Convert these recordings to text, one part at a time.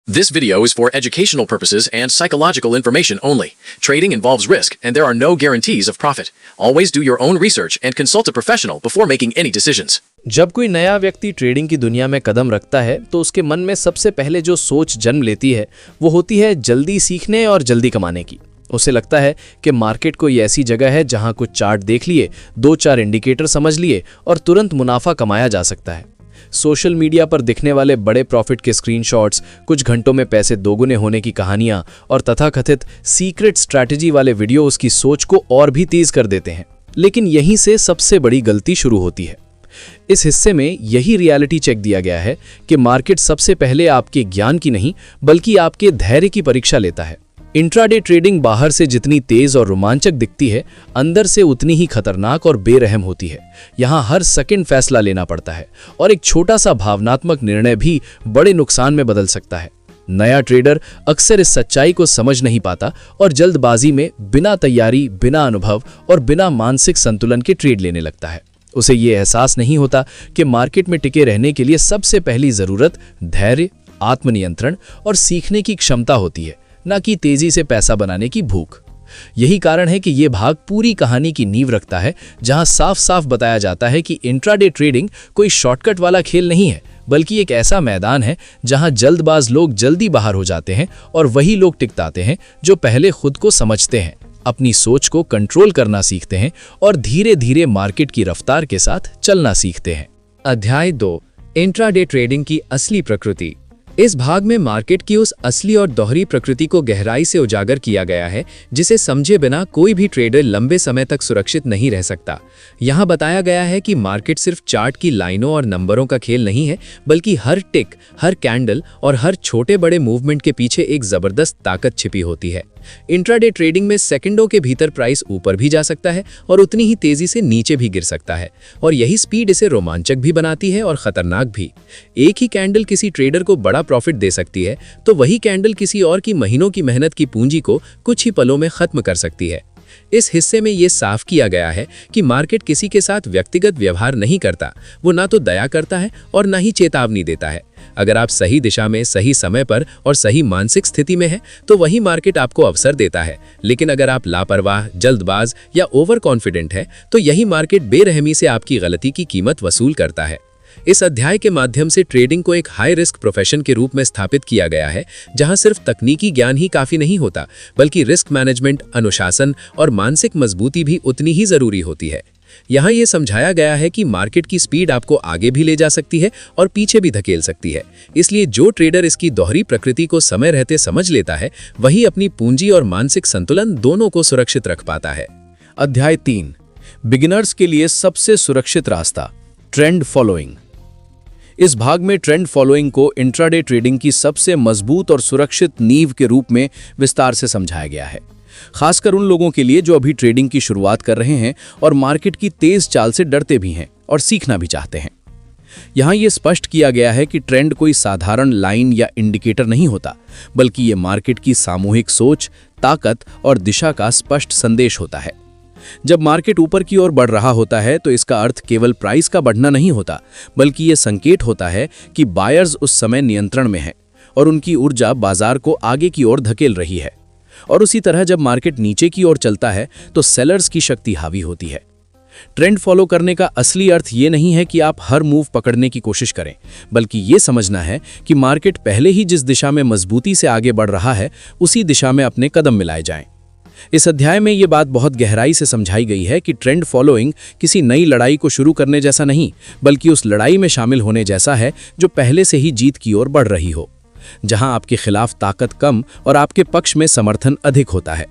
This video is for educational purposes and psychological information only. Trading involves risk and there are no guarantees of profit. Always do your own research and consult a professional before making any decisions. जब कोई नया व्यक्ति trading की दुनिया में कदम रखता है तो उसके मन में सबसे पहले जो सोच जन्म लेती है वो होती है जल्दी सीखने और जल्दी कमाने की। उसे लगता है कि मार्केट कोई ऐसी जगह है जहां कुछ चार्ट देख लिए, दो चार इंडिकेटर समझ लिए और तुरंत मुनाफा कमाया जा सकता है। सोशल मीडिया पर दिखने वाले बड़े प्रॉफिट के स्क्रीनशॉट्स, कुछ घंटों में पैसे दोगुने होने की कहानियां और तथाकथित सीक्रेट स्ट्रैटेजी वाले वीडियो उसकी सोच को और भी तेज कर देते हैं। लेकिन यहीं से सबसे बड़ी गलती शुरू होती है। इस हिस्से में यही रियलिटी चेक दिया गया है कि मार्केट सबसे पहले आपके ज्ञान की नहीं बल्कि आपके धैर्य की परीक्षा लेता है। इंट्राडे ट्रेडिंग बाहर से जितनी तेज और रोमांचक दिखती है, अंदर से उतनी ही खतरनाक और बेरहम होती है। यहाँ हर सेकंड फैसला लेना पड़ता है और एक छोटा सा भावनात्मक निर्णय भी बड़े नुकसान में बदल सकता है। नया ट्रेडर अक्सर इस सच्चाई को समझ नहीं पाता और जल्दबाजी में बिना तैयारी, बिना अनुभव और बिना मानसिक संतुलन के ट्रेड लेने लगता है। उसे ये एहसास नहीं होता कि मार्केट में टिके रहने के लिए सबसे पहली जरूरत धैर्य, आत्मनियंत्रण और सीखने की क्षमता होती है, ना कि तेजी से पैसा बनाने की भूख। यही कारण है कि यह भाग पूरी कहानी की नींव रखता है, जहां साफ साफ बताया जाता है कि इंट्राडे ट्रेडिंग कोई शॉर्टकट वाला खेल नहीं है, बल्कि एक ऐसा मैदान है जहां जल्दबाज लोग जल्दी बाहर हो जाते हैं और वही लोग टिकताते हैं जो पहले खुद को समझते हैं, अपनी सोच को कंट्रोल करना सीखते हैं और धीरे धीरे मार्केट की रफ्तार के साथ चलना सीखते हैं। अध्याय 2, इंट्राडे ट्रेडिंग की असली प्रकृति। इस भाग में मार्केट की उस असली और दोहरी प्रकृति को गहराई से उजागर किया गया है जिसे समझे बिना कोई भी ट्रेडर लंबे समय तक सुरक्षित नहीं रह सकता। यहाँ बताया गया है कि मार्केट सिर्फ चार्ट की लाइनों और नंबरों का खेल नहीं है, बल्कि हर टिक, हर कैंडल और हर छोटे बड़े मूवमेंट के पीछे एक जबरदस्त ताकत छिपी होती है। इंट्राडे ट्रेडिंग में सेकंडों के भीतर प्राइस ऊपर भी जा सकता है और उतनी ही तेजी से नीचे भी गिर सकता है, और यही स्पीड इसे रोमांचक भी बनाती है और खतरनाक भी। एक ही कैंडल किसी ट्रेडर को बड़ा प्रॉफिट दे सकती है तो वही कैंडल किसी और की महीनों की मेहनत की पूंजी को कुछ ही पलों में खत्म कर सकती है। इस हिस्से में यह साफ किया गया है कि मार्केट किसी के साथ व्यक्तिगत व्यवहार नहीं करता। वो ना तो दया करता है और ना ही चेतावनी देता है। अगर आप सही दिशा में, सही समय पर और सही मानसिक स्थिति में हैं तो वही मार्केट आपको अवसर देता है। लेकिन अगर आप लापरवाह, जल्दबाज या ओवर कॉन्फिडेंट है तो यही मार्केट बेरहमी से आपकी गलती की कीमत वसूल करता है। इस अध्याय के माध्यम से ट्रेडिंग को एक हाई रिस्क प्रोफेशन के रूप में स्थापित किया गया है, जहां सिर्फ तकनीकी ज्ञान ही काफी नहीं होता, बल्कि रिस्क मैनेजमेंट, अनुशासन और मानसिक मजबूती भी उतनी ही जरूरी होती है। यहाँ ये समझाया गया है कि मार्केट की स्पीड आपको आगे भी ले जा सकती है और पीछे भी धकेल सकती है। इसलिए जो ट्रेडर इसकी दोहरी प्रकृति को समय रहते समझ लेता है, वही अपनी पूंजी और मानसिक संतुलन दोनों को सुरक्षित रख पाता है। अध्याय 3, बिगिनर्स के लिए सबसे सुरक्षित रास्ता, ट्रेंड फॉलोइंग। इस भाग में ट्रेंड फॉलोइंग को इंट्राडे ट्रेडिंग की सबसे मजबूत और सुरक्षित नींव के रूप में विस्तार से समझाया गया है, खासकर उन लोगों के लिए जो अभी ट्रेडिंग की शुरुआत कर रहे हैं और मार्केट की तेज चाल से डरते भी हैं और सीखना भी चाहते हैं। यहाँ ये स्पष्ट किया गया है कि ट्रेंड कोई साधारण लाइन या इंडिकेटर नहीं होता, बल्कि ये मार्केट की सामूहिक सोच, ताकत और दिशा का स्पष्ट संदेश होता है। जब मार्केट ऊपर की ओर बढ़ रहा होता है तो इसका अर्थ केवल प्राइस का बढ़ना नहीं होता, बल्कि ये संकेत होता है कि बायर्स उस समय नियंत्रण में हैं और उनकी ऊर्जा बाजार को आगे की ओर धकेल रही है। और उसी तरह जब मार्केट नीचे की ओर चलता है तो सेलर्स की शक्ति हावी होती है। ट्रेंड फॉलो करने का असली अर्थ ये नहीं है कि आप हर मूव पकड़ने की कोशिश करें, बल्कि ये समझना है कि मार्केट पहले ही जिस दिशा में मजबूती से आगे बढ़ रहा है उसी दिशा में अपने कदम मिलाए जाएं। इस अध्याय में ये बात बहुत गहराई से समझाई गई है कि ट्रेंड फॉलोइंग किसी नई लड़ाई को शुरू करने जैसा नहीं, बल्कि उस लड़ाई में शामिल होने जैसा है जो पहले से ही जीत की ओर बढ़ रही हो, जहां आपके खिलाफ ताकत कम और आपके पक्ष में समर्थन अधिक होता है।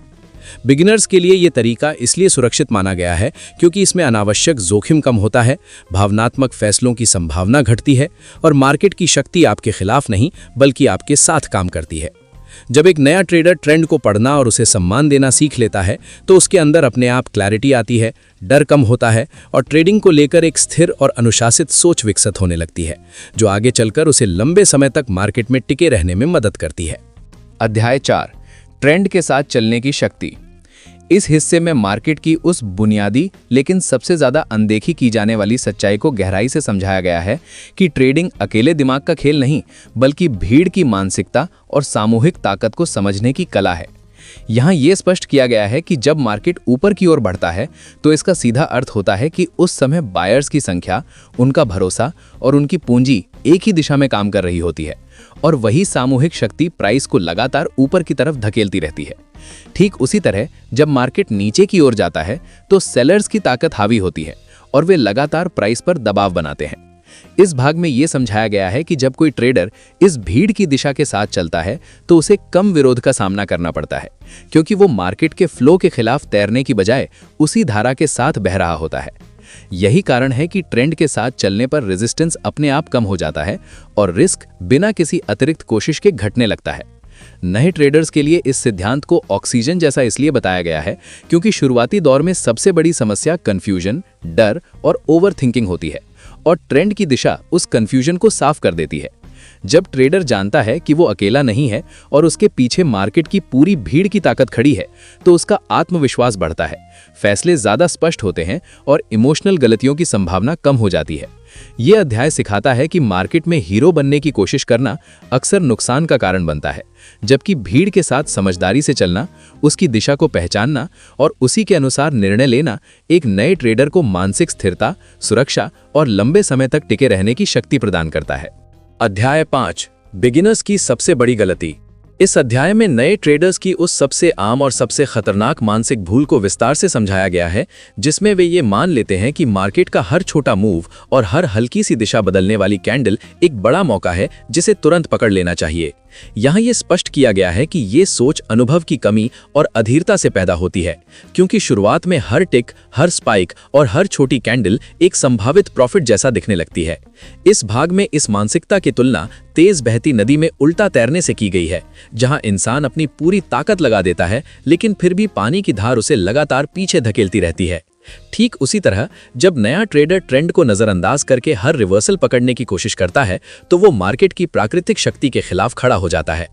बिगिनर्स के लिए ये तरीका इसलिए सुरक्षित माना गया है क्योंकि इसमें अनावश्यक जोखिम कम होता है, भावनात्मक फैसलों की संभावना घटती है और मार्केट की शक्ति आपके खिलाफ नहीं बल्कि आपके साथ काम करती है। जब एक नया ट्रेडर ट्रेंड को पढ़ना और उसे सम्मान देना सीख लेता है तो उसके अंदर अपने आप क्लैरिटी आती है, डर कम होता है और ट्रेडिंग को लेकर एक स्थिर और अनुशासित सोच विकसित होने लगती है, जो आगे चलकर उसे लंबे समय तक मार्केट में टिके रहने में मदद करती है। अध्याय 4, ट्रेंड के साथ चलने की शक्ति। इस हिस्से में मार्केट की उस बुनियादी लेकिन सबसे ज़्यादा अनदेखी की जाने वाली सच्चाई को गहराई से समझाया गया है कि ट्रेडिंग अकेले दिमाग का खेल नहीं, बल्कि भीड़ की मानसिकता और सामूहिक ताकत को समझने की कला है। यहाँ ये स्पष्ट किया गया है कि जब मार्केट ऊपर की ओर बढ़ता है तो इसका सीधा अर्थ होता है कि उस समय बायर्स की संख्या, उनका भरोसा और उनकी पूंजी एक ही दिशा में काम कर रही होती है, और वही सामूहिक शक्ति प्राइस को लगातार ऊपर की तरफ धकेलती रहती है। ठीक उसी तरह जब मार्केट नीचे की ओर जाता है तो सेलर्स की ताकत हावी होती है और वे लगातार प्राइस पर दबाव बनाते हैं। इस भाग में यह समझाया गया है कि जब कोई ट्रेडर इस भीड़ की दिशा के साथ चलता है तो उसे कम विरोध का सामना करना पड़ता है, क्योंकि वो मार्केट के फ्लो के खिलाफ तैरने की बजाय उसी धारा के साथ बह रहा होता है। यही कारण है कि ट्रेंड के साथ चलने पर रेजिस्टेंस अपने आप कम हो जाता है और रिस्क बिना किसी अतिरिक्त कोशिश के घटने लगता है। नए ट्रेडर्स के लिए इस सिद्धांत को ऑक्सीजन जैसा इसलिए बताया गया है क्योंकि शुरुआती दौर में सबसे बड़ी समस्या कंफ्यूजन, डर और ओवरथिंकिंग होती है, और ट्रेंड की दिशा उस कंफ्यूजन को साफ कर देती है। जब ट्रेडर जानता है कि वो अकेला नहीं है और उसके पीछे मार्केट की पूरी भीड़ की ताकत खड़ी है, तो उसका आत्मविश्वास बढ़ता है, फैसले ज्यादा स्पष्ट होते हैं और इमोशनल गलतियों की संभावना कम हो जाती है। यह अध्याय सिखाता है कि मार्केट में हीरो बनने की कोशिश करना अक्सर नुकसान का कारण बनता है, जबकि भीड़ के साथ समझदारी से चलना, उसकी दिशा को पहचानना और उसी के अनुसार निर्णय लेना एक नए ट्रेडर को मानसिक स्थिरता, सुरक्षा और लंबे समय तक टिके रहने की शक्ति प्रदान करता है। अध्याय 5, बिगिनर्स की सबसे बड़ी गलती। इस अध्याय में नए ट्रेडर्स की उस सबसे आम और सबसे खतरनाक मानसिक भूल को विस्तार से समझाया गया है, जिसमें वे ये मान लेते हैं कि मार्केट का हर छोटा मूव और हर हल्की सी दिशा बदलने वाली कैंडल एक बड़ा मौका है जिसे तुरंत पकड़ लेना चाहिए। यहाँ ये स्पष्ट किया गया है कि ये सोच अनुभव की कमी और अधीरता से पैदा होती है, क्योंकि शुरुआत में हर टिक, हर स्पाइक और हर छोटी कैंडल एक संभावित प्रॉफिट जैसा दिखने लगती है। इस भाग में इस मानसिकता की तुलना तेज बहती नदी में उल्टा तैरने से की गई है, जहां इंसान अपनी पूरी ताकत लगा देता है लेकिन फिर भी पानी की धार उसे लगातार पीछे धकेलती रहती है। ठीक उसी तरह जब नया ट्रेडर ट्रेंड को नजरअंदाज करके हर रिवर्सल पकड़ने की कोशिश करता है तो वो मार्केट की प्राकृतिक शक्ति के खिलाफ खड़ा हो जाता है।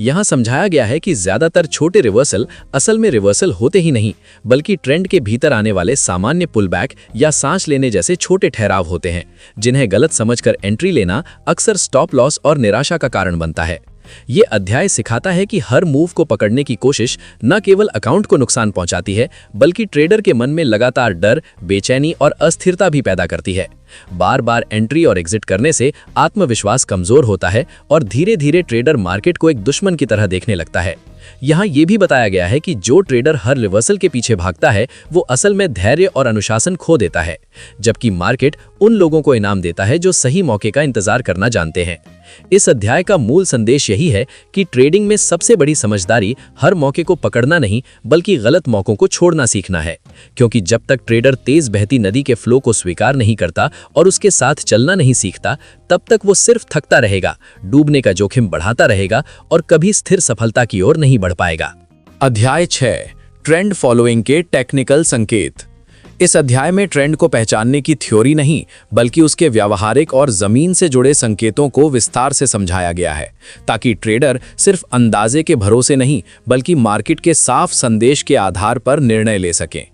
यहाँ समझाया गया है कि ज्यादातर छोटे रिवर्सल असल में रिवर्सल होते ही नहीं, बल्कि ट्रेंड के भीतर आने वाले सामान्य पुलबैक या सांस लेने जैसे छोटे ठहराव होते हैं, जिन्हें गलत समझकर एंट्री लेना अक्सर स्टॉप लॉस और निराशा का कारण बनता है। ये अध्याय सिखाता है कि हर मूव को पकड़ने की कोशिश न केवल अकाउंट को नुकसान पहुंचाती है, बल्कि ट्रेडर के मन में लगातार डर, बेचैनी और अस्थिरता भी पैदा करती है। बार बार एंट्री और एग्जिट करने से आत्मविश्वास कमजोर होता है और धीरे धीरे ट्रेडर मार्केट को एक दुश्मन की तरह देखने लगता है। यहाँ ये भी बताया गया है कि जो ट्रेडर हर रिवर्सल के पीछे भागता है वो असल में धैर्य और अनुशासन खो देता है, जबकि मार्केट उन लोगों को इनाम देता है जो सही मौके का इंतजार करना जानते हैं। इस अध्याय का मूल संदेश यही है कि ट्रेडिंग में सबसे बड़ी समझदारी हर मौके को पकड़ना नहीं, बल्कि गलत मौकों को छोड़ना सीखना है, क्योंकि जब तक ट्रेडर तेज बहती नदी के फ्लो को स्वीकार नहीं करता और उसके साथ चलना नहीं सीखता, तब तक वो सिर्फ थकता रहेगा, डूबने का जोखिम बढ़ाता रहेगा और कभी स्थिर सफलता की ओर नहीं बढ़ पाएगा। अध्याय 6, ट्रेंड फॉलोइंग के टेक्निकल संकेत। इस अध्याय में ट्रेंड को पहचानने की थ्योरी नहीं, बल्कि उसके व्यावहारिक और जमीन से जुड़े संकेतों को विस्तार से समझाया गया है, ताकि ट्रेडर सिर्फ अंदाजे के भरोसे नहीं, बल्कि मार्केट के साफ संदेश के आधार पर निर्णय ले सकें।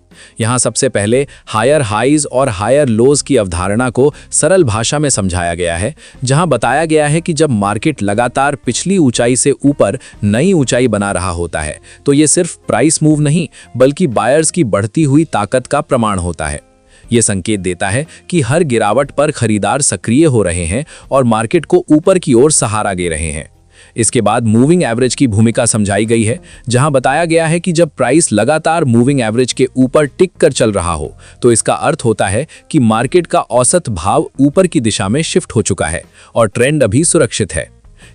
यहाँ सबसे पहले हायर हाइज और हायर लोज की अवधारणा को सरल भाषा में समझाया गया है, जहाँ बताया गया है कि जब मार्केट लगातार पिछली ऊंचाई से ऊपर नई ऊंचाई बना रहा होता है तो ये सिर्फ प्राइस मूव नहीं, बल्कि बायर्स की बढ़ती हुई ताकत का प्रमाण होता है। ये संकेत देता है कि हर गिरावट पर खरीदार सक्रिय हो रहे हैं और मार्केट को ऊपर की ओर सहारा दे रहे हैं। इसके बाद मूविंग एवरेज की भूमिका समझाई गई है, जहां बताया गया है कि जब प्राइस लगातार मूविंग एवरेज के ऊपर टिक कर चल रहा हो तो इसका अर्थ होता है कि मार्केट का औसत भाव ऊपर की दिशा में शिफ्ट हो चुका है और ट्रेंड अभी सुरक्षित है।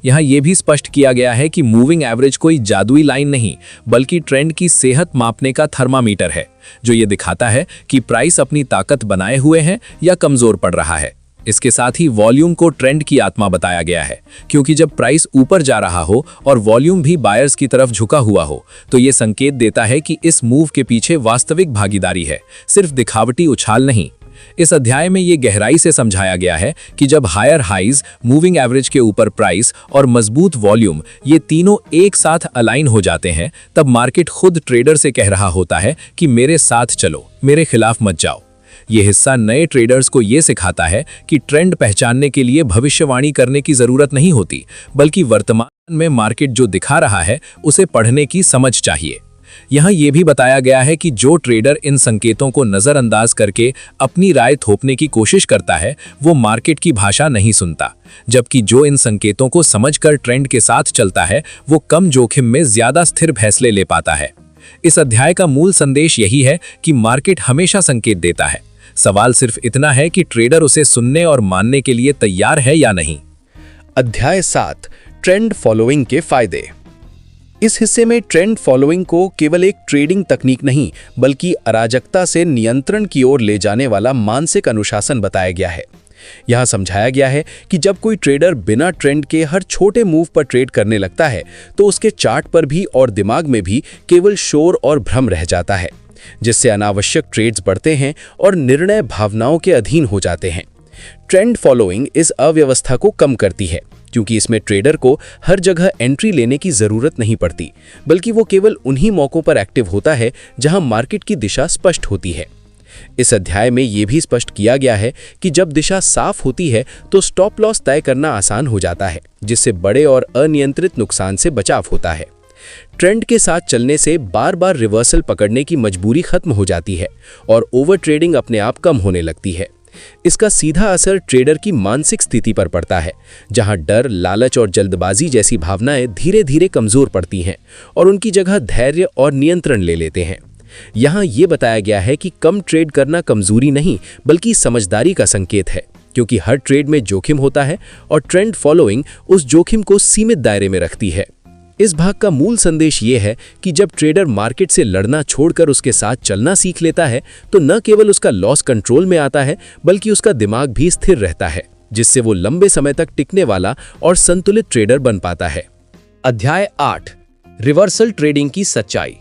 यहाँ यह भी स्पष्ट किया गया है कि मूविंग एवरेज कोई जादुई लाइन नहीं, बल्कि ट्रेंड की सेहत मापने का थर्मामीटर है, जो ये दिखाता है कि प्राइस अपनी ताकत बनाए हुए है या कमजोर पड़ रहा है। इसके साथ ही वॉल्यूम को ट्रेंड की आत्मा बताया गया है, क्योंकि जब प्राइस ऊपर जा रहा हो और वॉल्यूम भी बायर्स की तरफ झुका हुआ हो तो ये संकेत देता है कि इस मूव के पीछे वास्तविक भागीदारी है, सिर्फ दिखावटी उछाल नहीं। इस अध्याय में ये गहराई से समझाया गया है कि जब हायर हाइज, मूविंग एवरेज के ऊपर प्राइस और मजबूत वॉल्यूम ये तीनों एक साथ अलाइन हो जाते हैं, तब मार्केट खुद ट्रेडर से कह रहा होता है कि मेरे साथ चलो, मेरे खिलाफ मत जाओ। ये हिस्सा नए ट्रेडर्स को ये सिखाता है कि ट्रेंड पहचानने के लिए भविष्यवाणी करने की जरूरत नहीं होती, बल्कि वर्तमान में मार्केट जो दिखा रहा है उसे पढ़ने की समझ चाहिए। यहाँ ये भी बताया गया है कि जो ट्रेडर इन संकेतों को नज़रअंदाज करके अपनी राय थोपने की कोशिश करता है वो मार्केट की भाषा नहीं सुनता, जबकि जो इन संकेतों को समझकर ट्रेंड के साथ चलता है वो कम जोखिम में ज़्यादा स्थिर फैसले ले पाता है। इस अध्याय का मूल संदेश यही है कि मार्केट हमेशा संकेत देता है, सवाल सिर्फ इतना है कि ट्रेडर उसे सुनने और मानने के लिए तैयार है या नहीं। अध्याय 7, ट्रेंड फॉलोइंग के फायदे। इस हिस्से में ट्रेंड फॉलोइंग को केवल एक ट्रेडिंग तकनीक नहीं बल्कि अराजकता से नियंत्रण की ओर ले जाने वाला मानसिक अनुशासन बताया गया है। यहाँ समझाया गया है कि जब कोई ट्रेडर बिना ट्रेंड के हर छोटे मूव पर ट्रेड करने लगता है तो उसके चार्ट पर भी और दिमाग में भी केवल शोर और भ्रम रह जाता है, जिससे अनावश्यक ट्रेड्स बढ़ते हैं और निर्णय भावनाओं के अधीन हो जाते हैं। ट्रेंड फॉलोइंग इस अव्यवस्था को कम करती है, क्योंकि इसमें ट्रेडर को हर जगह एंट्री लेने की ज़रूरत नहीं पड़ती, बल्कि वो केवल उन्हीं मौक़ों पर एक्टिव होता है जहां मार्केट की दिशा स्पष्ट होती है। इस अध्याय में ये भी स्पष्ट किया गया है कि जब दिशा साफ होती है तो स्टॉप लॉस तय करना आसान हो जाता है, जिससे बड़े और अनियंत्रित नुकसान से बचाव होता है। ट्रेंड के साथ चलने से बार बार रिवर्सल पकड़ने की मजबूरी खत्म हो जाती है और ओवर ट्रेडिंग अपने आप कम होने लगती है। इसका सीधा असर ट्रेडर की मानसिक स्थिति पर पड़ता है, जहां डर, लालच और जल्दबाजी जैसी भावनाएं धीरे धीरे कमजोर पड़ती हैं और उनकी जगह धैर्य और नियंत्रण ले लेते हैं। यहाँ ये बताया गया है कि कम ट्रेड करना कमजोरी नहीं बल्कि समझदारी का संकेत है, क्योंकि हर ट्रेड में जोखिम होता है और ट्रेंड फॉलोइंग उस जोखिम को सीमित दायरे में रखती है। इस भाग का मूल संदेश ये है कि जब ट्रेडर मार्केट से लड़ना छोड़कर उसके साथ चलना सीख लेता है तो न केवल उसका लॉस कंट्रोल में आता है बल्कि उसका दिमाग भी स्थिर रहता है, जिससे वो लंबे समय तक टिकने वाला और संतुलित ट्रेडर बन पाता है। अध्याय 8, रिवर्सल ट्रेडिंग की सच्चाई।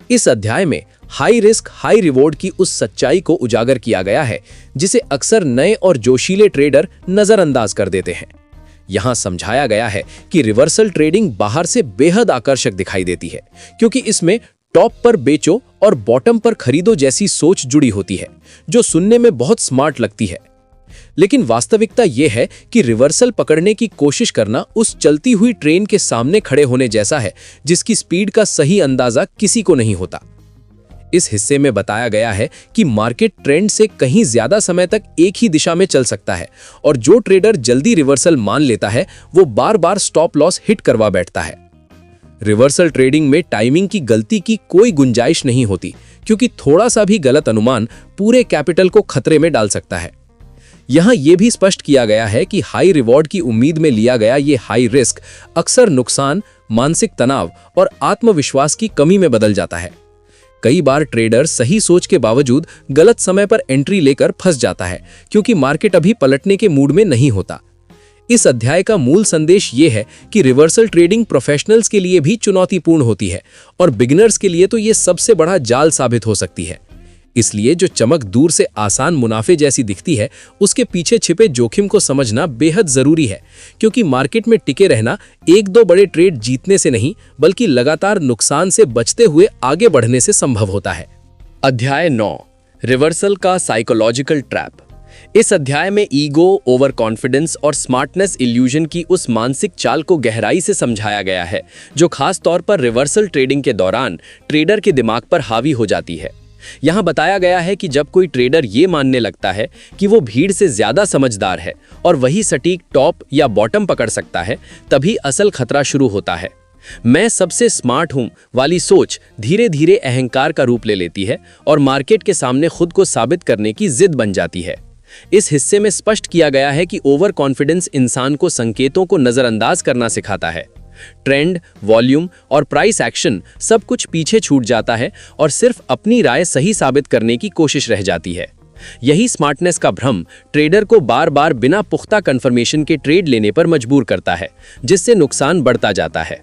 इस अध्याय में हाई रिस्क हाई रिवॉर्ड की उस सच्चाई को उजागर किया गया है जिसे अक्सर नए और जोशीले ट्रेडर नजरअंदाज कर देते हैं। यहां समझाया गया है कि रिवर्सल ट्रेडिंग बाहर से बेहद आकर्षक दिखाई देती है, क्योंकि इसमें टॉप पर बेचो और बॉटम पर खरीदो जैसी सोच जुड़ी होती है, जो सुनने में बहुत स्मार्ट लगती है। लेकिन वास्तविकता यह है कि रिवर्सल पकड़ने की कोशिश करना उस चलती हुई ट्रेन के सामने खड़े होने जैसा है जिसकी स्पीड का सही अंदाजा किसी को नहीं होता। इस हिस्से में बताया गया है कि मार्केट ट्रेंड से कहीं ज्यादा समय तक एक ही दिशा में चल सकता है और जो ट्रेडर जल्दी रिवर्सल मान लेता है वो बार बार स्टॉप लॉस हिट करवा बैठता है। रिवर्सल ट्रेडिंग में टाइमिंग की गलती की कोई गुंजाइश नहीं होती, क्योंकि थोड़ा सा भी गलत अनुमान पूरे कैपिटल को खतरे में डाल सकता है। यहाँ यह भी स्पष्ट किया गया है कि हाई रिवॉर्ड की उम्मीद में लिया गया ये हाई रिस्क अक्सर नुकसान, मानसिक तनाव और आत्मविश्वास की कमी में बदल जाता है। कई बार ट्रेडर सही सोच के बावजूद गलत समय पर एंट्री लेकर फंस जाता है, क्योंकि मार्केट अभी पलटने के मूड में नहीं होता। इस अध्याय का मूल संदेश ये है कि रिवर्सल ट्रेडिंग प्रोफेशनल्स के लिए भी चुनौतीपूर्ण होती है और बिगिनर्स के लिए तो ये सबसे बड़ा जाल साबित हो सकती है। इसलिए जो चमक दूर से आसान मुनाफे जैसी दिखती है, उसके पीछे छिपे जोखिम को समझना बेहद जरूरी है, क्योंकि मार्केट में टिके रहना एक दो बड़े ट्रेड जीतने से नहीं बल्कि लगातार नुकसान से बचते हुए आगे बढ़ने से संभव होता है। अध्याय 9, रिवर्सल का साइकोलॉजिकल ट्रैप। इस अध्याय में ईगो, ओवर कॉन्फिडेंस और स्मार्टनेस इल्यूजन की उस मानसिक चाल को गहराई से समझाया गया है जो खास तौर पर रिवर्सल ट्रेडिंग के दौरान ट्रेडर के दिमाग पर हावी हो जाती है। यहाँ बताया गया है कि जब कोई ट्रेडर ये मानने लगता है कि वो भीड़ से ज्यादा समझदार है और वही सटीक टॉप या बॉटम पकड़ सकता है, तभी असल खतरा शुरू होता है। मैं सबसे स्मार्ट हूं वाली सोच धीरे धीरे अहंकार का रूप ले लेती है और मार्केट के सामने खुद को साबित करने की जिद बन जाती है। इस हिस्से में स्पष्ट किया गया है कि ओवर कॉन्फिडेंस इंसान को संकेतों को नजरअंदाज करना सिखाता है। ट्रेंड, वॉल्यूम और प्राइस एक्शन सब कुछ पीछे छूट जाता है और सिर्फ अपनी राय सही साबित करने की कोशिश रह जाती है। यही स्मार्टनेस का भ्रम ट्रेडर को बार बार बिना पुख्ता कंफर्मेशन के ट्रेड लेने पर मजबूर करता है, जिससे नुकसान बढ़ता जाता है।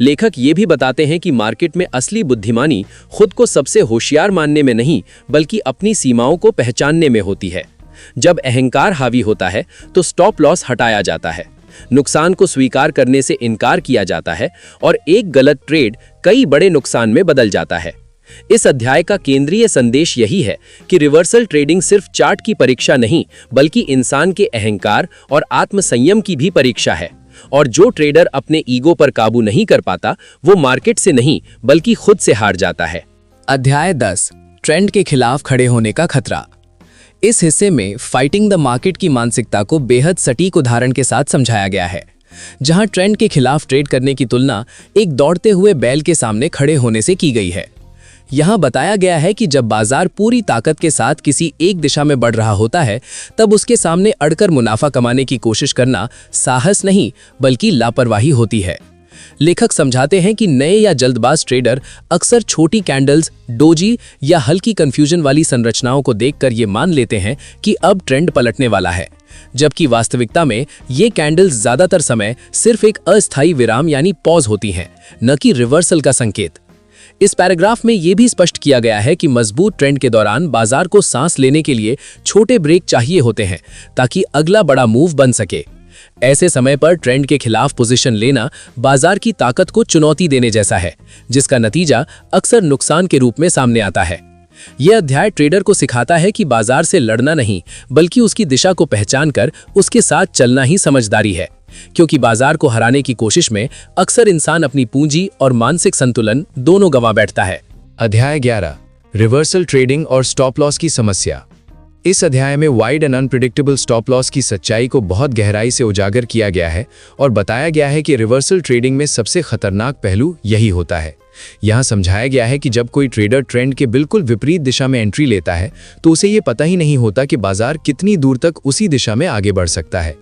लेखक ये भी बताते हैं कि मार्केट में असली बुद्धिमानी खुद को सबसे होशियार मानने में नहीं, बल्कि अपनी सीमाओं को पहचानने में होती है। जब अहंकार हावी होता है तो स्टॉप लॉस हटाया जाता है, नुकसान को स्वीकार करने से इनकार किया जाता है और एक गलत ट्रेड कई बड़े नुकसान में बदल जाता है। इस अध्याय का केंद्रीय संदेश यही है कि रिवर्सल ट्रेडिंग सिर्फ चार्ट की परीक्षा नहीं, बल्कि इंसान के अहंकार और आत्मसंयम की भी परीक्षा है। और जो ट्रेडर अपने ईगो पर काबू नहीं कर पाता, वो मार्केट से नहीं बल्कि खुद से हार जाता है। अध्याय 10, ट्रेंड के खिलाफ खड़े होने का खतरा। इस हिस्से में फाइटिंग द मार्केट की मानसिकता को बेहद सटीक उदाहरण के साथ समझाया गया है, जहां ट्रेंड के खिलाफ ट्रेड करने की तुलना एक दौड़ते हुए बैल के सामने खड़े होने से की गई है। यहां बताया गया है कि जब बाजार पूरी ताकत के साथ किसी एक दिशा में बढ़ रहा होता है, तब उसके सामने अड़कर मुनाफा कमाने की कोशिश करना साहस नहीं बल्कि लापरवाही होती है। लेखक समझाते हैं कि नए या जल्दबाज ट्रेडर अक्सर छोटी कैंडल्स, डोजी या हल्की कंफ्यूजन वाली संरचनाओं को देखकर ये मान लेते हैं कि अब ट्रेंड पलटने वाला है, जबकि वास्तविकता में ये कैंडल्स ज्यादातर समय सिर्फ एक अस्थायी विराम यानी पॉज होती हैं, न कि रिवर्सल का संकेत। इस पैराग्राफ में यह भी स्पष्ट किया गया है कि मजबूत ट्रेंड के दौरान बाजार को सांस लेने के लिए छोटे ब्रेक चाहिए होते हैं ताकि अगला बड़ा मूव बन सके। ऐसे समय पर ट्रेंड के खिलाफ पोजीशन लेना बाजार की ताकत को चुनौती देने जैसा है, जिसका नतीजा अक्सर नुकसान के रूप में सामने आता है। यह अध्याय ट्रेडर को सिखाता है कि बाजार से लड़ना नहीं, बल्कि उसकी दिशा को पहचानकर उसके साथ चलना ही समझदारी है, क्योंकि बाजार को हराने की कोशिश में अक्सर इंसान अपनी पूंजी और मानसिक संतुलन दोनों गंवा बैठता है। अध्याय 11, रिवर्सल ट्रेडिंग और स्टॉप लॉस की समस्या। इस अध्याय में wide and unpredictable stop loss की सच्चाई को बहुत गहराई से उजागर किया गया है और बताया गया है कि रिवर्सल ट्रेडिंग में सबसे खतरनाक पहलू यही होता है। यहाँ समझाया गया है कि जब कोई ट्रेडर ट्रेंड के बिल्कुल विपरीत दिशा में एंट्री लेता है तो उसे ये पता ही नहीं होता कि बाजार कितनी दूर तक उसी दिशा में आगे बढ़ सकता है।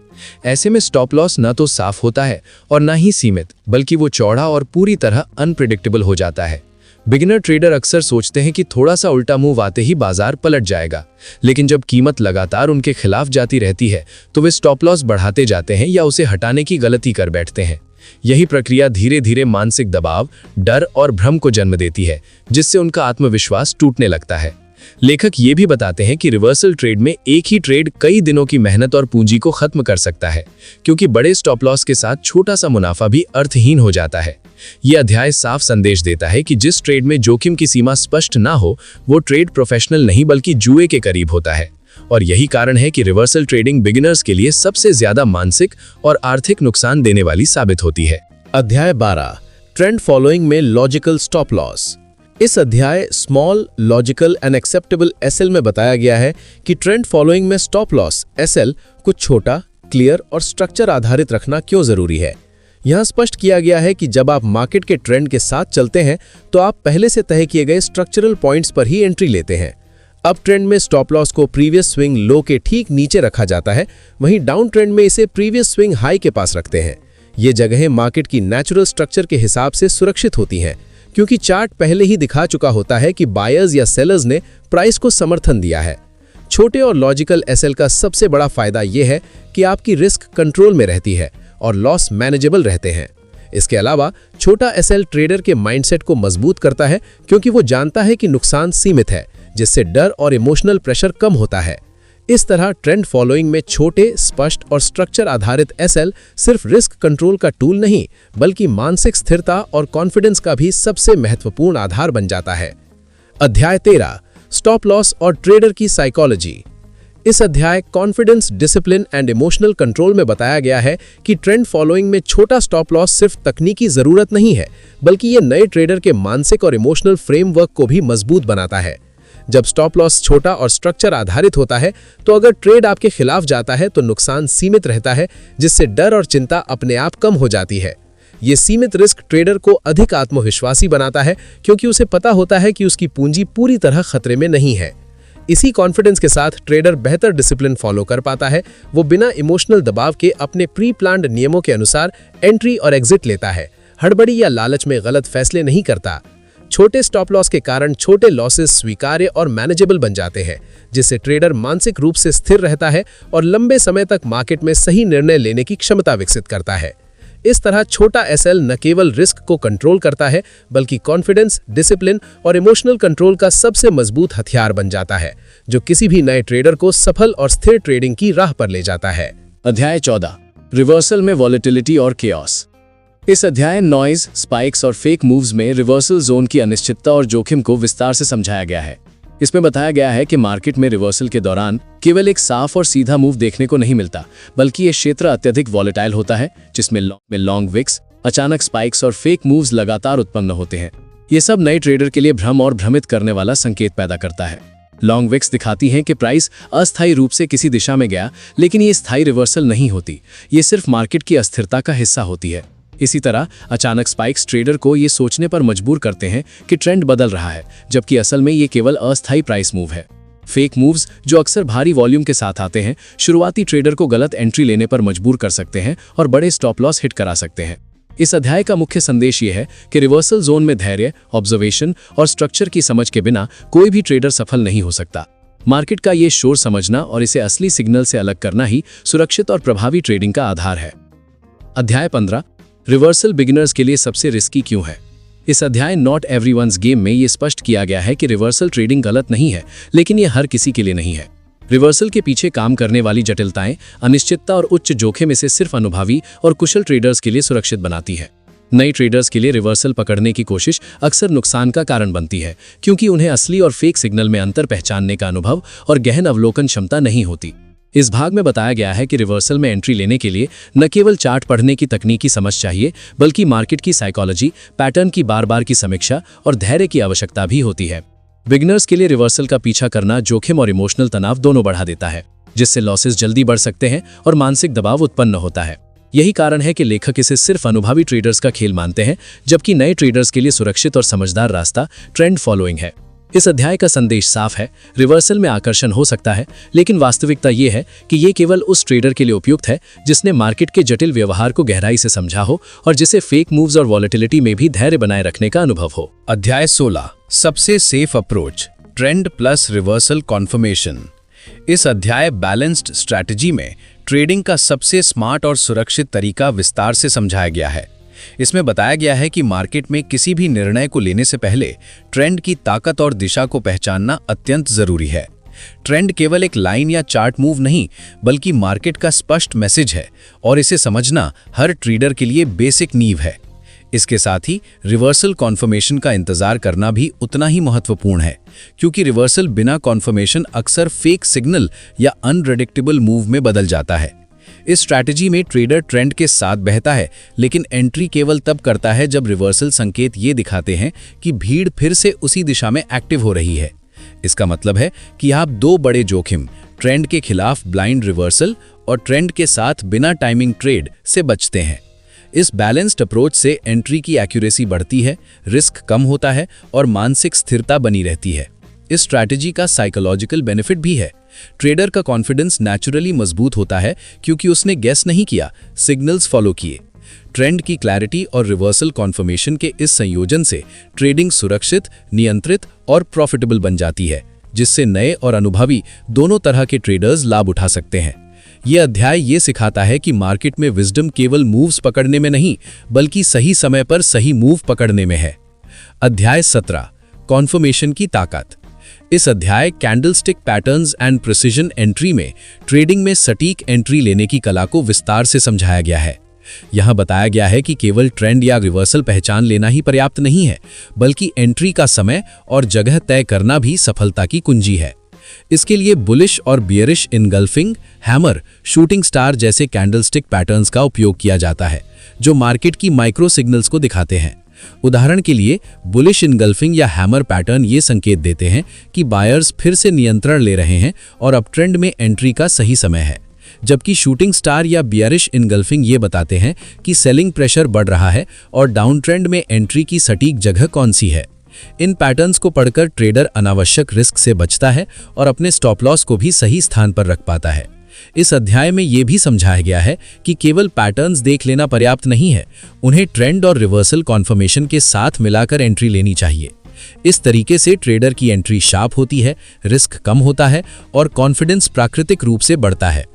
ऐसे में स्टॉप लॉस न तो साफ होता है और न ही सीमित, बल्कि वो चौड़ा और पूरी तरह अनप्रिडिक्टेबल हो जाता है। बिगिनर ट्रेडर अक्सर सोचते हैं कि थोड़ा सा उल्टा मूव आते ही बाजार पलट जाएगा, लेकिन जब कीमत लगातार उनके खिलाफ जाती रहती है तो वे स्टॉप लॉस बढ़ाते जाते हैं या उसे हटाने की गलती कर बैठते हैं। यही प्रक्रिया धीरे धीरे मानसिक दबाव, डर और भ्रम को जन्म देती है, जिससे उनका आत्मविश्वास टूटने लगता है। लेखक ये भी बताते हैं कि रिवर्सल ट्रेड में एक ही ट्रेड कई दिनों की मेहनत और पूंजी को खत्म कर सकता है, क्योंकि बड़े स्टॉप लॉस के साथ छोटा सा मुनाफा भी अर्थहीन हो जाता है। यह अध्याय साफ संदेश देता है कि जिस ट्रेड में जोखिम की सीमा स्पष्ट ना हो, वो ट्रेड प्रोफेशनल नहीं बल्कि जुए के करीब होता है। और यही कारण है कि रिवर्सल ट्रेडिंग बिगिनर्स के लिए सबसे ज्यादा मानसिक और आर्थिक नुकसान देने वाली साबित होती है। अध्याय 12, ट्रेंड फॉलोइंग में लॉजिकल स्टॉप लॉस। इस अध्याय small, logical and acceptable SL में बताया गया है कि ट्रेंड फॉलोइंग में स्टॉप लॉस एसएल कुछ छोटा, क्लियर और स्ट्रक्चर आधारित रखना क्यों जरूरी है। यहां स्पष्ट किया गया है कि जब आप मार्केट के ट्रेंड के साथ चलते हैं तो आप पहले से तय किए गए स्ट्रक्चरल पॉइंट्स पर ही एंट्री लेते हैं। अप ट्रेंड में स्टॉप लॉस को प्रीवियस स्विंग लो के ठीक नीचे रखा जाता है, वहीं डाउन ट्रेंड में इसे प्रीवियस स्विंग हाई के पास रखते हैं। ये जगहें मार्केट की नेचुरल स्ट्रक्चर के हिसाब से सुरक्षित होती हैं, क्योंकि चार्ट पहले ही दिखा चुका होता है कि बायर्स या सेलर्स ने प्राइस को समर्थन दिया है। छोटे और लॉजिकल एसएल का सबसे बड़ा फायदा यह है कि आपकी रिस्क कंट्रोल में रहती है और लॉस मैनेजेबल रहते हैं। इसके अलावा छोटा एसएल ट्रेडर के माइंडसेट को मजबूत करता है, क्योंकि वो जानता है कि नुकसान सीमित है, जिससे डर और इमोशनल प्रेशर कम होता है। इस तरह ट्रेंड फॉलोइंग में छोटे, स्पष्ट और स्ट्रक्चर आधारित एसएल सिर्फ रिस्क कंट्रोल का टूल नहीं, बल्कि मानसिक स्थिरता और कॉन्फिडेंस का भी सबसे महत्वपूर्ण आधार बन जाता है। अध्याय 13, स्टॉप लॉस और ट्रेडर की साइकोलॉजी। इस अध्याय confidence, discipline and emotional control में बताया गया है कि ट्रेंड फॉलोइंग में छोटा स्टॉप लॉस सिर्फ तकनीकी जरूरत नहीं है, बल्कि ये नए ट्रेडर के मानसिक और इमोशनल फ्रेमवर्क को भी मजबूत बनाता है। जब स्टॉप लॉस छोटा और स्ट्रक्चर आधारित होता है तो अगर ट्रेड आपके खिलाफ जाता है तो नुकसान सीमित रहता है, जिससे डर और चिंता अपने आप कम हो जाती है। ये सीमित रिस्क ट्रेडर को अधिक आत्मविश्वासी बनाता है, क्योंकि उसे पता होता है कि उसकी पूंजी पूरी तरह खतरे में नहीं है। इसी कॉन्फिडेंस के साथ ट्रेडर बेहतर डिसिप्लिन फॉलो कर पाता है। वो बिना इमोशनल दबाव के अपने प्री प्लान्ड नियमों के अनुसार एंट्री और एग्जिट लेता है, हड़बड़ी या लालच में गलत फैसले नहीं करता। छोटे स्टॉप लॉस के कारण छोटे लॉसेस स्वीकार्य और मैनेजेबल बन जाते हैं, जिससे ट्रेडर मानसिक रूप से स्थिर रहता है और लंबे समय तक मार्केट में सही निर्णय लेने की क्षमता विकसित करता है। इस तरह छोटा एसएल न केवल रिस्क को कंट्रोल करता है बल्कि कॉन्फिडेंस, डिसिप्लिन और इमोशनल कंट्रोल का सबसे मजबूत हथियार बन जाता है, जो किसी भी नए ट्रेडर को सफल और स्थिर ट्रेडिंग की राह पर ले जाता है। अध्याय 14, रिवर्सल में वॉलेटिलिटी और केओस। इस अध्याय नॉइज, स्पाइक्स और फेक मूव्स में रिवर्सल जोन की अनिश्चितता और जोखिम को विस्तार से समझाया गया है। इसमें बताया गया है कि मार्केट में रिवर्सल के दौरान केवल एक साफ और सीधा मूव देखने को नहीं मिलता, बल्कि ये क्षेत्र अत्यधिक वॉलेटाइल होता है, जिसमें लॉन्ग विक्स, अचानक स्पाइक्स और फेक मूव्स लगातार उत्पन्न होते हैं। ये सब नए ट्रेडर के लिए भ्रम और भ्रमित करने वाला संकेत पैदा करता है। लॉन्ग विक्स दिखाती हैं कि प्राइस अस्थायी रूप से किसी दिशा में गया, लेकिन ये स्थायी रिवर्सल नहीं होती, ये सिर्फ मार्केट की अस्थिरता का हिस्सा होती है। इसी तरह अचानक स्पाइक्स ट्रेडर को ये सोचने पर मजबूर करते हैं कि ट्रेंड बदल रहा है, जबकि असल में ये केवल अस्थायी प्राइस मूव है। फेक मूव्स, जो अक्सर भारी वॉल्यूम के साथ आते हैं, शुरुआती ट्रेडर को गलत एंट्री लेने पर मजबूर कर सकते हैं और बड़े स्टॉप लॉस हिट करा सकते हैं। इस अध्याय का मुख्य संदेश ये है कि रिवर्सल जोन में धैर्य, ऑब्जर्वेशन और स्ट्रक्चर की समझ के बिना कोई भी ट्रेडर सफल नहीं हो सकता। मार्केट का ये शोर समझना और इसे असली सिग्नल से अलग करना ही सुरक्षित और प्रभावी ट्रेडिंग का आधार है। अध्याय 15, रिवर्सल बिगिनर्स के लिए सबसे रिस्की क्यों है। इस अध्याय नॉट एवरीवन्स गेम में ये स्पष्ट किया गया है कि रिवर्सल ट्रेडिंग गलत नहीं है, लेकिन ये हर किसी के लिए नहीं है। रिवर्सल के पीछे काम करने वाली जटिलताएं, अनिश्चितता और उच्च जोखिम इसे सिर्फ अनुभवी और कुशल ट्रेडर्स के लिए सुरक्षित बनाती है। नए ट्रेडर्स के लिए रिवर्सल पकड़ने की कोशिश अक्सर नुकसान का कारण बनती है, क्योंकि उन्हें असली और फेक सिग्नल में अंतर पहचानने का अनुभव और गहन अवलोकन क्षमता नहीं होती। इस भाग में बताया गया है कि रिवर्सल में एंट्री लेने के लिए न केवल चार्ट पढ़ने की तकनीकी समझ चाहिए, बल्कि मार्केट की साइकोलॉजी, पैटर्न की बार-बार की समीक्षा और धैर्य की आवश्यकता भी होती है। बिगिनर्स के लिए रिवर्सल का पीछा करना जोखिम और इमोशनल तनाव दोनों बढ़ा देता है, जिससे लॉसेस जल्दी बढ़ सकते हैं और मानसिक दबाव उत्पन्न होता है। यही कारण है कि लेखक इसे सिर्फ अनुभवी ट्रेडर्स का खेल मानते हैं, जबकि नए ट्रेडर्स के लिए सुरक्षित और समझदार रास्ता ट्रेंड फॉलोइंग है। इस अध्याय का संदेश साफ है, रिवर्सल में आकर्षण हो सकता है, लेकिन वास्तविकता ये है कि ये केवल उस ट्रेडर के लिए उपयुक्त है जिसने मार्केट के जटिल व्यवहार को गहराई से समझा हो और जिसे फेक मूव्स और वॉलेटिलिटी में भी धैर्य बनाए रखने का अनुभव हो। अध्याय 16, सबसे safe approach, trend plus reversal conformation. इस अध्याय बैलेंस्ड स्ट्रैटेजी में ट्रेडिंग का सबसे स्मार्ट और सुरक्षित तरीका विस्तार से समझाया गया है। इसमें बताया गया है कि मार्केट में किसी भी निर्णय को लेने से पहले ट्रेंड की ताकत और दिशा को पहचानना अत्यंत जरूरी है। ट्रेंड केवल एक लाइन या चार्ट मूव नहीं, बल्कि मार्केट का स्पष्ट मैसेज है और इसे समझना हर ट्रेडर के लिए बेसिक नींव है। इसके साथ ही रिवर्सल कॉन्फर्मेशन का इंतजार करना भी उतना ही महत्वपूर्ण है, क्योंकि रिवर्सल बिना कॉन्फर्मेशन अक्सर फेक सिग्नल या अनप्रेडिक्टेबल मूव में बदल जाता है। इस स्ट्रैटेजी में ट्रेडर ट्रेंड के साथ बहता है, लेकिन एंट्री केवल तब करता है जब रिवर्सल संकेत ये दिखाते हैं कि भीड़ फिर से उसी दिशा में एक्टिव हो रही है। इसका मतलब है कि आप दो बड़े जोखिम, ट्रेंड के खिलाफ ब्लाइंड रिवर्सल और ट्रेंड के साथ बिना टाइमिंग ट्रेड से बचते हैं। इस बैलेंस्ड अप्रोच से एंट्री की एक्यूरेसी बढ़ती है, रिस्क कम होता है और मानसिक स्थिरता बनी रहती है। इस स्ट्रैटेजी का साइकोलॉजिकल बेनिफिट भी है। ट्रेडर का कॉन्फिडेंस नेचुरली मजबूत होता है, क्योंकि उसने गेस नहीं किया, सिग्नल्स फॉलो किए। ट्रेंड की क्लैरिटी और रिवर्सल कॉन्फर्मेशन के इस संयोजन से ट्रेडिंग सुरक्षित, नियंत्रित और प्रॉफिटेबल बन जाती है, जिससे नए और अनुभवी दोनों तरह के ट्रेडर्स लाभ उठा सकते हैं। यह अध्याय ये सिखाता है कि मार्केट में विजडम केवल मूव्स पकड़ने में नहीं, बल्कि सही समय पर सही मूव पकड़ने में है। अध्याय 17, कॉन्फर्मेशन की ताकत। इस अध्याय candlestick patterns and precision entry में ट्रेडिंग में सटीक एंट्री लेने की कला को विस्तार से समझाया गया है। यहां बताया गया है कि केवल ट्रेंड या रिवर्सल पहचान लेना ही पर्याप्त नहीं है, बल्कि एंट्री का समय और जगह तय करना भी सफलता की कुंजी है। इसके लिए बुलिश और bearish engulfing, hammer, shooting star जैसे कैंडलस्टिक पैटर्न्स का उपयोग किया जाता है, जो मार्केट की माइक्रो सिग्नल्स को दिखाते हैं। उदाहरण के लिए बुलिश इनगल्फिंग या हैमर पैटर्न ये संकेत देते हैं कि बायर्स फिर से नियंत्रण ले रहे हैं और अब ट्रेंड में एंट्री का सही समय है, जबकि शूटिंग स्टार या बियरिश इनगल्फिंग ये बताते हैं कि सेलिंग प्रेशर बढ़ रहा है और डाउन ट्रेंड में एंट्री की सटीक जगह कौन सी है। इन पैटर्न्स को पढ़कर ट्रेडर अनावश्यक रिस्क से बचता है और अपने स्टॉप लॉस को भी सही स्थान पर रख पाता है। इस अध्याय में यह भी समझाया गया है कि केवल पैटर्न्स देख लेना पर्याप्त नहीं है, उन्हें ट्रेंड और रिवर्सल कॉन्फर्मेशन के साथ मिलाकर एंट्री लेनी चाहिए। इस तरीके से ट्रेडर की एंट्री शार्प होती है, रिस्क कम होता है और कॉन्फिडेंस प्राकृतिक रूप से बढ़ता है।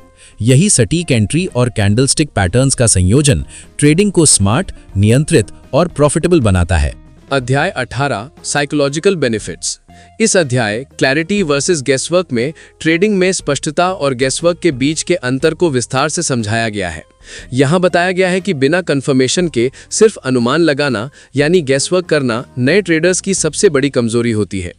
यही सटीक एंट्री और कैंडलस्टिक पैटर्न्स का संयोजन ट्रेडिंग को स्मार्ट, नियंत्रित और प्रॉफिटेबल बनाता है। अध्याय 18 साइकोलॉजिकल बेनिफिट्स। इस अध्याय क्लैरिटी वर्सेस गैसवर्क में ट्रेडिंग में स्पष्टता और गैसवर्क के बीच के अंतर को विस्तार से समझाया गया है। यहाँ बताया गया है कि बिना कंफर्मेशन के सिर्फ अनुमान लगाना यानी गैसवर्क करना नए ट्रेडर्स की सबसे बड़ी कमजोरी होती है।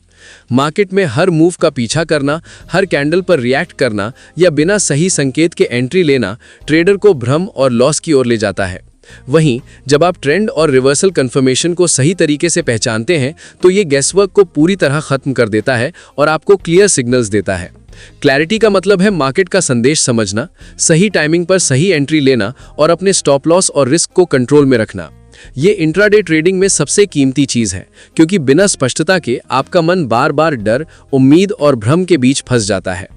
मार्केट में हर मूव का पीछा करना, हर कैंडल पर रिएक्ट करना या बिना सही संकेत के एंट्री लेना ट्रेडर को भ्रम और लॉस की ओर ले जाता है। वहीं जब आप ट्रेंड और रिवर्सल कंफर्मेशन को सही तरीके से पहचानते हैं तो ये गैसवर्क को पूरी तरह खत्म कर देता है और आपको क्लियर सिग्नल्स देता है। क्लैरिटी का मतलब है मार्केट का संदेश समझना, सही टाइमिंग पर सही एंट्री लेना और अपने स्टॉप लॉस और रिस्क को कंट्रोल में रखना। ये इंट्राडे ट्रेडिंग में सबसे कीमती चीज है, क्योंकि बिना स्पष्टता के आपका मन बार बार डर, उम्मीद और भ्रम के बीच फंस जाता है।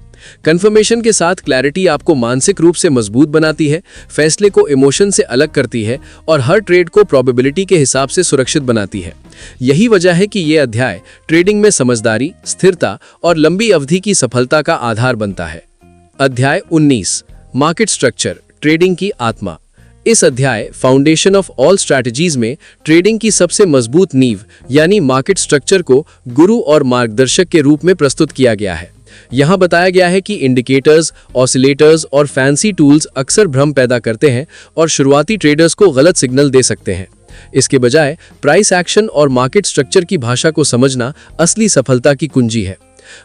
कंफर्मेशन के साथ क्लैरिटी आपको मानसिक रूप से मजबूत बनाती है, फैसले को इमोशन से अलग करती है और हर ट्रेड को प्रोबेबिलिटी के हिसाब से सुरक्षित बनाती है। यही वजह है कि ये अध्याय ट्रेडिंग में समझदारी, स्थिरता और लंबी अवधि की सफलता का आधार बनता है। अध्याय 19 मार्केट स्ट्रक्चर, ट्रेडिंग की आत्मा। इस अध्याय फाउंडेशन ऑफ ऑल स्ट्रैटेजीज में ट्रेडिंग की सबसे मजबूत नींव यानी मार्केट स्ट्रक्चर को गुरु और मार्गदर्शक के रूप में प्रस्तुत किया गया है। यहाँ बताया गया है कि इंडिकेटर्स, ऑसिलेटर्स और फैंसी टूल्स अक्सर भ्रम पैदा करते हैं और शुरुआती ट्रेडर्स को गलत सिग्नल दे सकते हैं। इसके बजाय प्राइस एक्शन और मार्केट स्ट्रक्चर की भाषा को समझना असली सफलता की कुंजी है।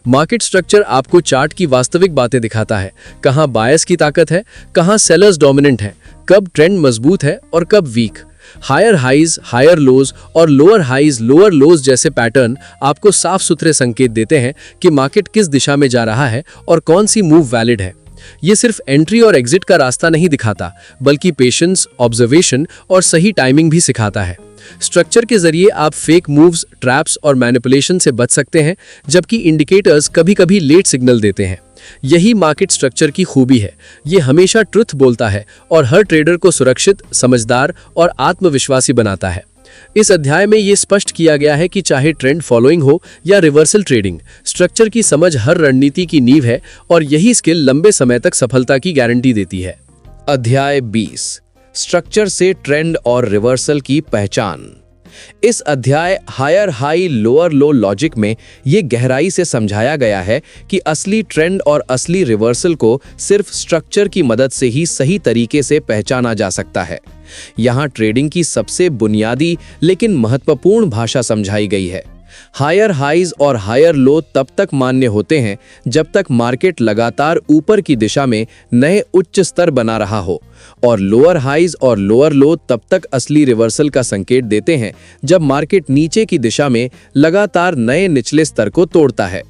मार्केट स्ट्रक्चर आपको चार्ट की वास्तविक बातें दिखाता है, कहाँ बायस की ताकत है, कहाँ सेलर्स डोमिनेंट है, कब ट्रेंड मजबूत है और कब weak. Higher highs, higher lows और लोअर हाइज, लोअर लोज जैसे पैटर्न आपको साफ सुथरे संकेत देते हैं कि मार्केट किस दिशा में जा रहा है और कौन सी मूव वैलिड है। ये सिर्फ एंट्री और एग्जिट का रास्ता नहीं दिखाता, बल्कि पेशेंस, ऑब्जर्वेशन और सही टाइमिंग भी सिखाता है। स्ट्रक्चर के जरिए आप फेक मूव्स, ट्रैप्स और मैनिपुलेशन से बच सकते हैं, जबकि इंडिकेटर्स कभी-कभी लेट सिग्नल देते हैं। यही मार्केट स्ट्रक्चर की खूबी है। ये हमेशा ट्रुथ बोलता है और हर ट्रेडर को सुरक्षित, समझदार और आत्मविश्वासी बनाता है। इस अध्याय में ये स्पष्ट किया गया है कि चाहे ट्रेंड फॉलोइंग हो या रिवर्सल ट्रेडिंग, स्ट्रक्चर की समझ हर रणनीति की नींव है और यही स्किल लंबे समय तक सफलता की गारंटी देती है। अध्याय 20 स्ट्रक्चर से ट्रेंड और रिवर्सल की पहचान। इस अध्याय higher high lower low logic में ये गहराई से समझाया गया है कि असली ट्रेंड और असली रिवर्सल को सिर्फ स्ट्रक्चर की मदद से ही सही तरीके से पहचाना जा सकता है। यहाँ ट्रेडिंग की सबसे बुनियादी लेकिन महत्वपूर्ण भाषा समझाई गई है। हायर हाइज और हायर लो तब तक मान्य होते हैं जब तक मार्केट लगातार ऊपर की दिशा में नए उच्च स्तर बना रहा हो, और लोअर हाइज और लोअर लो तब तक असली रिवर्सल का संकेत देते हैं जब मार्केट नीचे की दिशा में लगातार नए निचले स्तर को तोड़ता है।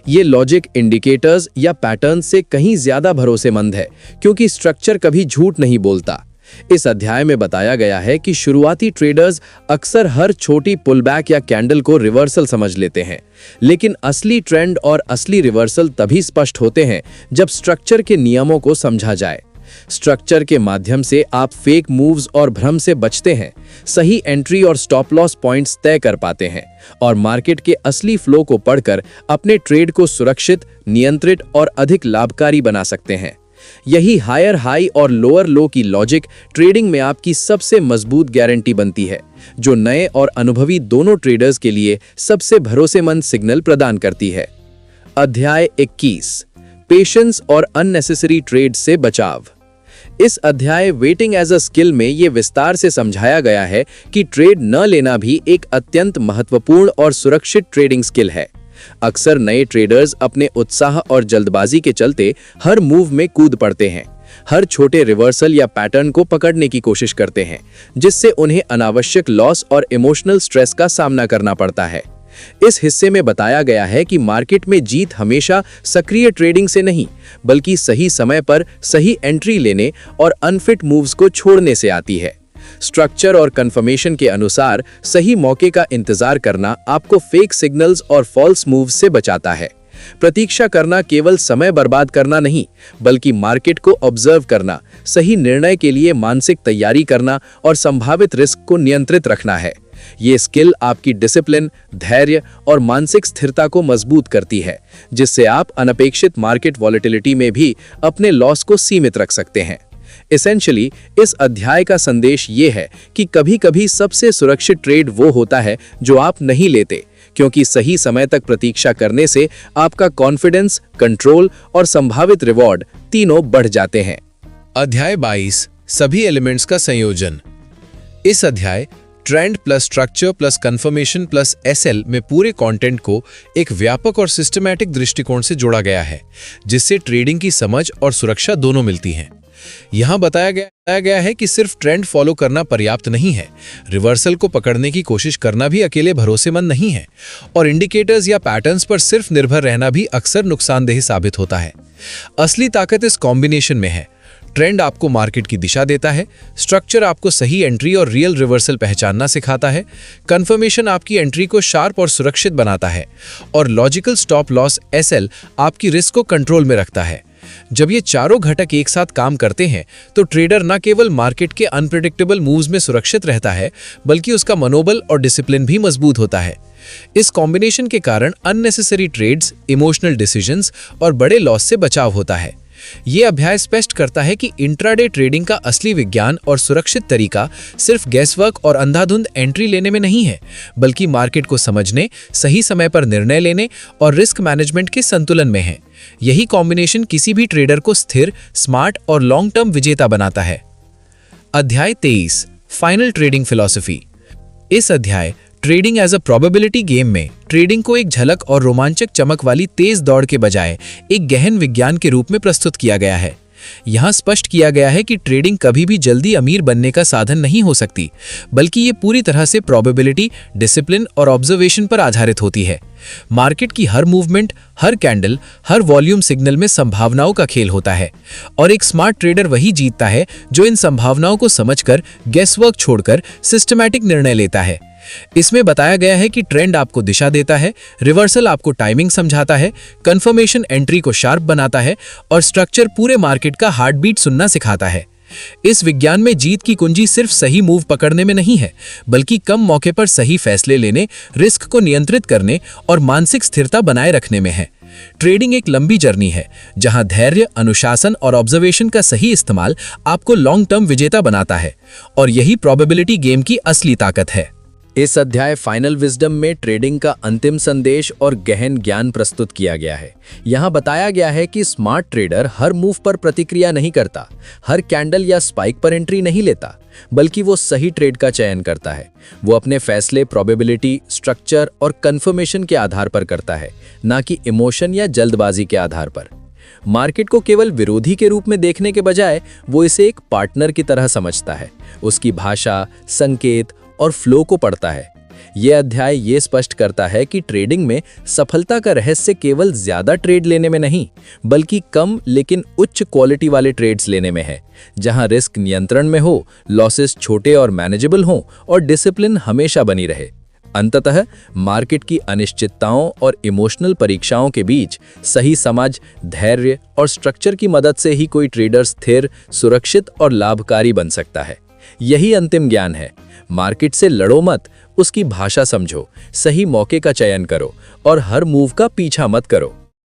ये लॉजिक इंडिकेटर्स या पैटर्न से कहीं ज्यादा भरोसेमंद है, क्योंकि स्ट्रक्चर कभी झूठ नहीं बोलता। इस अध्याय में बताया गया है कि शुरुआती ट्रेडर्स अक्सर हर छोटी पुलबैक या कैंडल को रिवर्सल समझ लेते हैं, लेकिन असली ट्रेंड और असली रिवर्सल तभी स्पष्ट होते हैं जब स्ट्रक्चर के नियमों को समझा जाए। स्ट्रक्चर के माध्यम से आप फेक मूव्स और भ्रम से बचते हैं, सही एंट्री और स्टॉप लॉस पॉइंट्स तय कर पाते हैं और मार्केट के असली फ्लो को पढ़कर अपने ट्रेड को सुरक्षित, नियंत्रित और अधिक लाभकारी बना सकते हैं। यही हायर हाई और लोअर लो की लॉजिक ट्रेडिंग में आपकी सबसे मजबूत गारंटी बनती है, जो नए और अनुभवी दोनों ट्रेडर्स के लिए सबसे भरोसेमंद सिग्नल प्रदान करती है। अध्याय 21 पेशेंस और अननेसेसरी ट्रेड से बचाव। इस अध्याय वेटिंग एज अ स्किल में ये विस्तार से समझाया गया है कि ट्रेड न लेना भी एक अत्यंत महत्वपूर्ण और सुरक्षित ट्रेडिंग स्किल है। अक्सर नए ट्रेडर्स अपने उत्साह और जल्दबाजी के चलते हर मूव में कूद पड़ते हैं, हर छोटे रिवर्सल या पैटर्न को पकड़ने की कोशिश करते हैं, जिससे उन्हें अनावश्यक लॉस और इमोशनल स्ट्रेस का सामना करना पड़ता है। इस हिस्से में बताया गया है कि मार्केट में जीत हमेशा सक्रिय ट्रेडिंग से नहीं, बल्कि सही समय पर सही एंट्री लेने और अनफिट मूव्स को छोड़ने से आती है। स्ट्रक्चर और कंफर्मेशन के अनुसार सही मौके का इंतजार करना आपको फेक सिग्नल्स और फॉल्स मूव्स से बचाता है। प्रतीक्षा करना केवल समय बर्बाद करना नहीं, बल्कि मार्केट को ऑब्जर्व करना, सही निर्णय के लिए मानसिक तैयारी करना और संभावित रिस्क को नियंत्रित रखना है। ये स्किल आपकी डिसिप्लिन, धैर्य और मानसिक स्थिरता को मजबूत करती है, जिससे आप अनपेक्षित मार्केट वॉलेटिलिटी में भी अपने लॉस को सीमित रख सकते हैं। एसेंशियली इस अध्याय का संदेश ये है कि कभी-कभी सबसे सुरक्षित ट्रेड वो होता है जो आप नहीं लेते, क्योंकि सही समय तक प्रतीक्षा करने से आपका कॉन्फिडेंस, कंट्रोल और संभावित रिवॉर्ड तीनों बढ़ जाते हैं। अध्याय 22 सभी एलिमेंट्स का संयोजन। इस अध्याय trend plus structure plus confirmation plus SL में पूरे कंटेंट को एक व्यापक और सिस्टमैटिक दृष्टिकोण से जोड़ा गया है, जिससे ट्रेडिंग की समझ और सुरक्षा दोनों मिलती हैं। यहां बताया गया है कि सिर्फ ट्रेंड फॉलो करना पर्याप्त नहीं है, रिवर्सल को पकड़ने की कोशिश करना भी अकेले भरोसेमंद नहीं है, और इंडिकेटर्स या पैटर्न्स पर सिर्फ निर्भर रहना भी अक्सर नुकसानदेह साबित होता है। असली ताकत इस कॉम्बिनेशन में है। ट्रेंड आपको मार्केट की दिशा देता है, स्ट्रक्चर आपको सही एंट्री और रियल रिवर्सल पहचानना सिखाता है, कंफर्मेशन आपकी एंट्री को शार्प और सुरक्षित बनाता है, और लॉजिकल स्टॉप लॉस एसएल आपकी रिस्क को कंट्रोल में रखता है। जब ये चारों घटक एक साथ काम करते हैं तो ट्रेडर न केवल मार्केट के अनप्रेडिक्टेबल मूव्स में सुरक्षित रहता है, बल्कि उसका मनोबल और डिसिप्लिन भी मजबूत होता है। इस कॉम्बिनेशन के कारण अननेसेसरी ट्रेड्स, इमोशनल डिसीजंस और बड़े लॉस से बचाव होता है। ये अध्याय स्पष्ट करता है कि इंट्राडे ट्रेडिंग का असली विज्ञान और सुरक्षित तरीका सिर्फ गैसवर्क और अंधाधुंध एंट्री लेने में नहीं है, बल्कि मार्केट को समझने, सही समय पर निर्णय लेने और रिस्क मैनेजमेंट के संतुलन में है। यही कॉम्बिनेशन किसी भी ट्रेडर को स्थिर, स्मार्ट और लॉन्ग टर्म विजेता बनाता है। अध्याय 23 फाइनल ट्रेडिंग फिलॉसफी। इस अध्याय trading as a probability game में ट्रेडिंग को एक झलक और रोमांचक चमक वाली तेज दौड़ के बजाय एक गहन विज्ञान के रूप में प्रस्तुत किया गया है। यहाँ स्पष्ट किया गया है कि ट्रेडिंग कभी भी जल्दी अमीर बनने का साधन नहीं हो सकती, बल्कि ये पूरी तरह से प्रोबेबिलिटी, डिसिप्लिन और ऑब्जर्वेशन पर आधारित होती है। मार्केट की हर मूवमेंट, हर कैंडल, हर वॉल्यूम सिग्नल में संभावनाओं का खेल होता है, और एक स्मार्ट ट्रेडर वही जीतता है जो इन संभावनाओं को समझकर, गैसवर्क छोड़कर सिस्टमैटिक निर्णय लेता है। इसमें बताया गया है कि ट्रेंड आपको दिशा देता है, रिवर्सल आपको टाइमिंग समझाता है, कंफर्मेशन एंट्री को शार्प बनाता है, और स्ट्रक्चर पूरे मार्केट का हार्ट बीट सुनना सिखाता है। इस विज्ञान में जीत की कुंजी सिर्फ सही मूव पकड़ने में नहीं है, बल्कि कम मौके पर सही फैसले लेने, रिस्क को नियंत्रित करने और मानसिक स्थिरता बनाए रखने में है। ट्रेडिंग एक लंबी जर्नी है, जहां धैर्य, अनुशासन और ऑब्जर्वेशन का सही इस्तेमाल आपको लॉन्ग टर्म विजेता बनाता है, और यही प्रोबेबिलिटी गेम की असली ताकत है। इस अध्याय फाइनल विजडम में ट्रेडिंग का अंतिम संदेश और गहन ज्ञान प्रस्तुत किया गया है। यहाँ बताया गया है कि स्मार्ट ट्रेडर हर मूव पर प्रतिक्रिया नहीं करता, हर कैंडल या स्पाइक पर एंट्री नहीं लेता, बल्कि वो सही ट्रेड का चयन करता है। वो अपने फैसले प्रोबेबिलिटी, स्ट्रक्चर और कंफर्मेशन के आधार पर करता है, ना कि इमोशन या जल्दबाजी के आधार पर। मार्केट को केवल विरोधी के रूप में देखने के बजाय वो इसे एक पार्टनर की तरह समझता है, उसकी भाषा, संकेत और फ्लो को पढ़ता है। यह अध्याय ये स्पष्ट करता है कि ट्रेडिंग में सफलता का रहस्य केवल ज्यादा ट्रेड लेने में नहीं, बल्कि कम लेकिन उच्च क्वालिटी वाले ट्रेड्स लेने में है, जहां रिस्क नियंत्रण में हो, लॉसेस छोटे और मैनेजेबल हों और डिसिप्लिन हमेशा बनी रहे। अंततः मार्केट की अनिश्चितताओं और इमोशनल परीक्षाओं के बीच सही समझ, धैर्य और स्ट्रक्चर की मदद से ही कोई ट्रेडर स्थिर, सुरक्षित और लाभकारी बन सकता है। यही अंतिम ज्ञान है। मार्केट से लड़ो मत, उसकी भाषा समझो, सही मौके का चयन करो और हर मूव का पीछा मत करो।